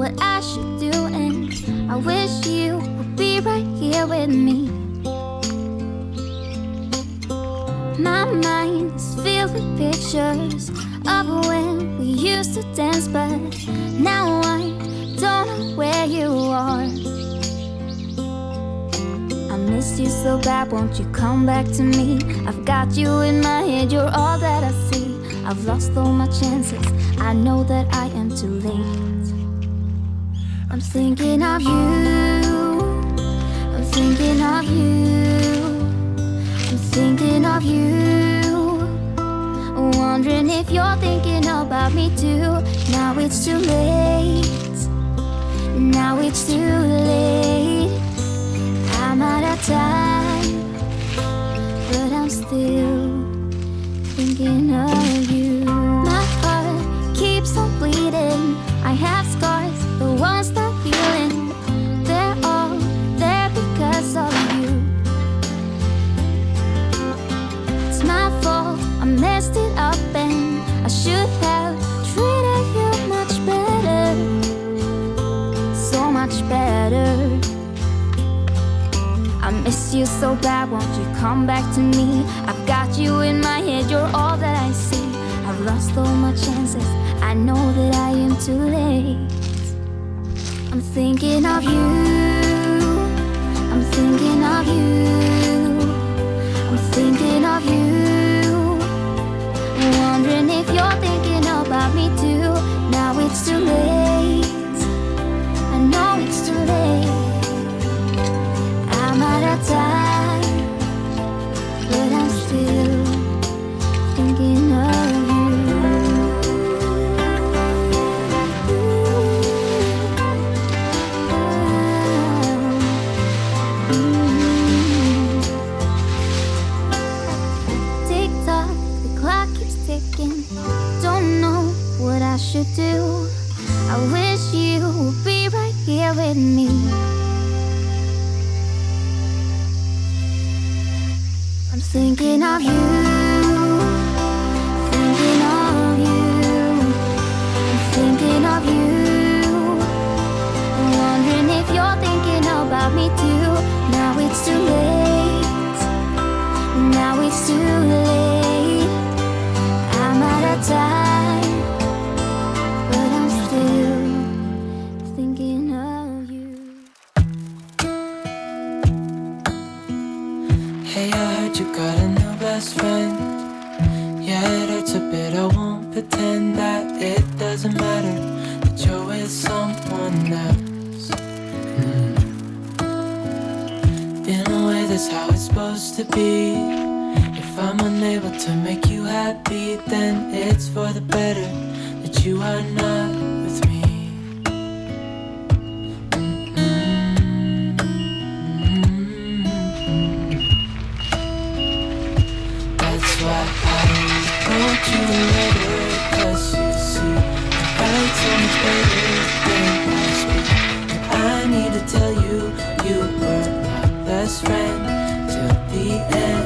what I should do, and I wish you would be right here with me. My mind is filled with pictures of when we used to dance, but now I don't know where you are. I miss you so bad, won't you come back to me? I've got you in my head, you're all that I see. I've lost all my chances, I know that I am too late. I'm thinking of you, I'm thinking of you, I'm thinking of you, wondering if you're thinking about me too. Now it's too late, now it's too late. I'm out of time, but I'm still thinking of you. My heart keeps on bleeding, I have scars, the ones not healing. They're all there because of you. It's my fault, I messed it up, and I should have treated you much better, so much better. I miss you so bad, won't you come back to me? I've got you in my head, you're all that I see. I've lost all my chances, I know that I am too late. I'm thinking of you, I'm thinking of you, I'm thinking of you, wondering if you're thinking about me too. Now it's too late, I know it's too late. I'm out of time, but I'm still thinking of you. Tick tock, the clock keeps ticking. Don't know what I should do. I wish you would be right here with me. I'm thinking of you, thinking of you, I'm thinking of you, wondering if you're thinking about me too. Now it's too late, now it's too late. I'm out of time, but I'm still thinking of you. Hey, I heard you got a new best friend. Yeah, it hurts a bit, I won't pretend that it doesn't matter that you're with someone else. In a way, that's how it's supposed to be. If I'm unable to make you happy, then it's for the better that you are not with me. That's why I wrote you a letter, 'cause you see, I write so much better than I speak. And I need to tell you, you were my best friend till the end.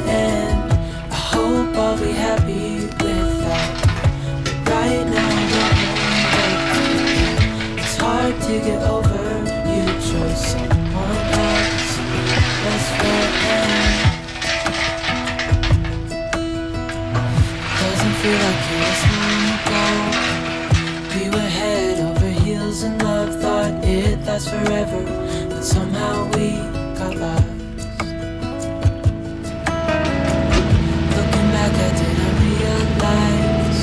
I hope I'll be happy without you, but right now I don't know what to do. It's hard to get over, you chose someone else, best friend. Doesn't feel like it was long ago. We were head over heels in love, thought it'd last forever, but somehow we got lost. Looking back, I didn't realize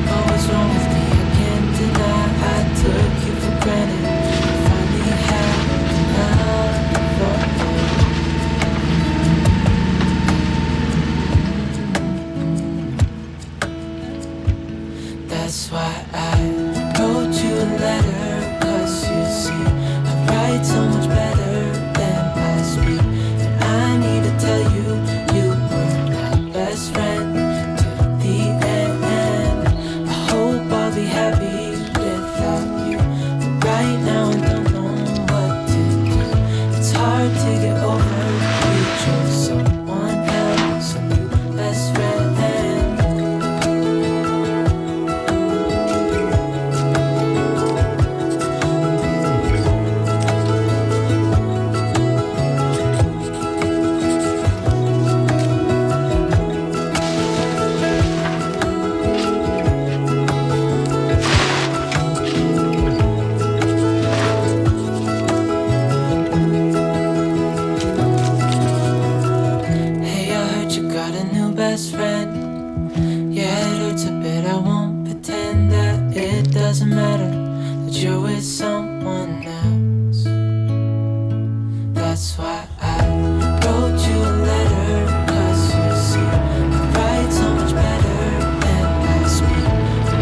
what was wrong with me. I can't deny I took you for granted. I finally had enough of you. That's why I wrote you a letter, 'cause you see, I write so much better than I speak. best friend. Yeah, it hurts a bit, I won't pretend that it doesn't matter that you're with someone else. That's why I wrote you a letter, 'cause you see, I write so much better than I speak.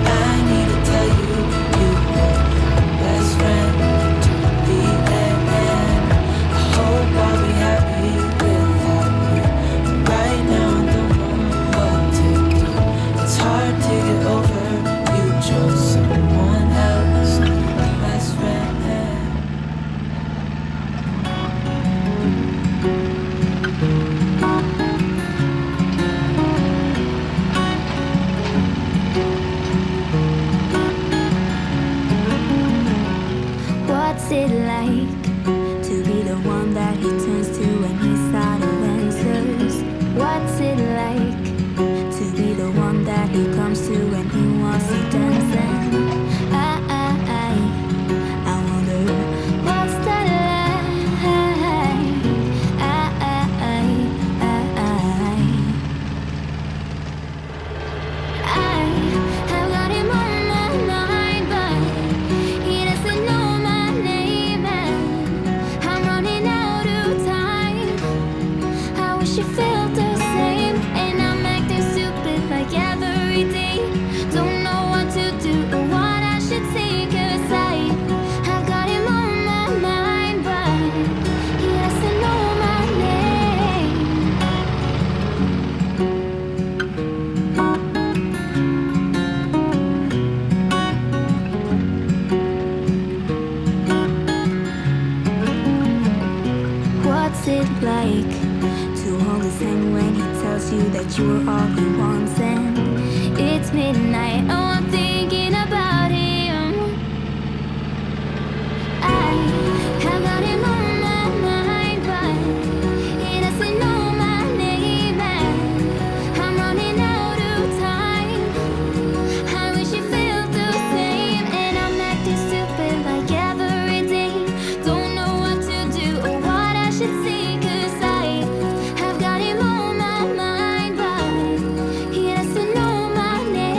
I need to tell you, you were my best friend to the end. I hope I'll be happy without you. But right now I don't know what to do. It's hard to get over. You chose someone else, my best friend. What's it like to be the one that he turns to when he's out of answers? What's it like to be the one that he comes to when he wants to dance? And I wonder what's that like? I've got him on my mind, but he doesn't know my name, and I'm running out of time. I wish you felt the same, and I'm acting stupid like every day. Don't know what to do or what I should say, 'cause I've got him on my mind, but he doesn't know my name. What's it like to hold his hand when he tells you that you're all he wants? And it's midnight, oh, I'm thinking about him. I've got him on my mind, but he doesn't know my name, and I'm running out of time. I wish you felt the same, and I'm acting stupid like every day. Don't know what to do or what I should say, 'cause I've got him on my mind, but he doesn't know my name.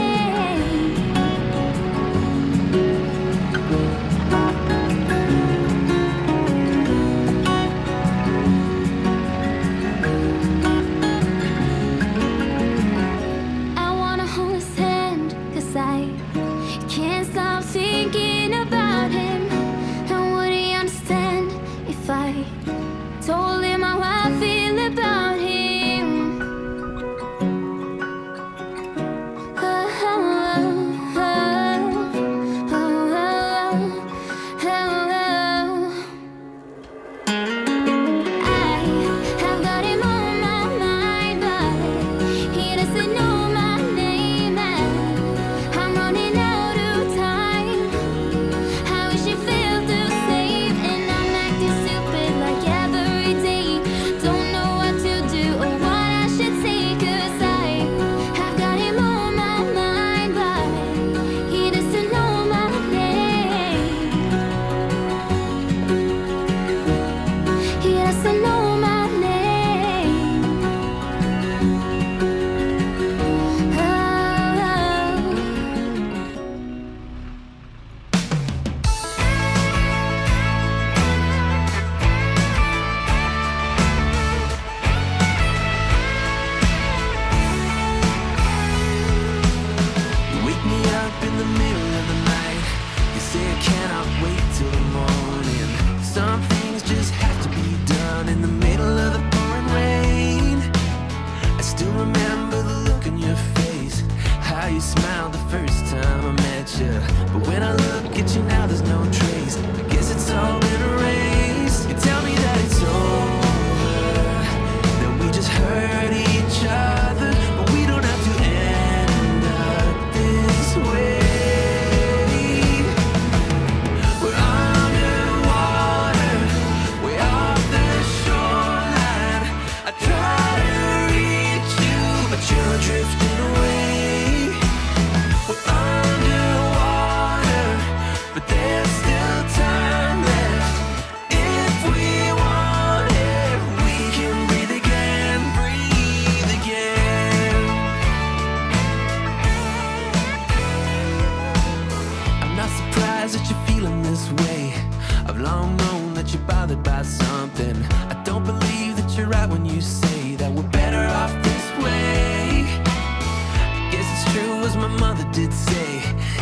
when you say that we're better off this way. I guess it's true as my mother did say,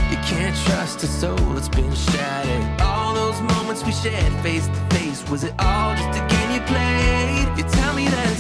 you can't trust a soul that's been shattered. All those moments we shared face to face, was it all just a game you played? You tell me that it's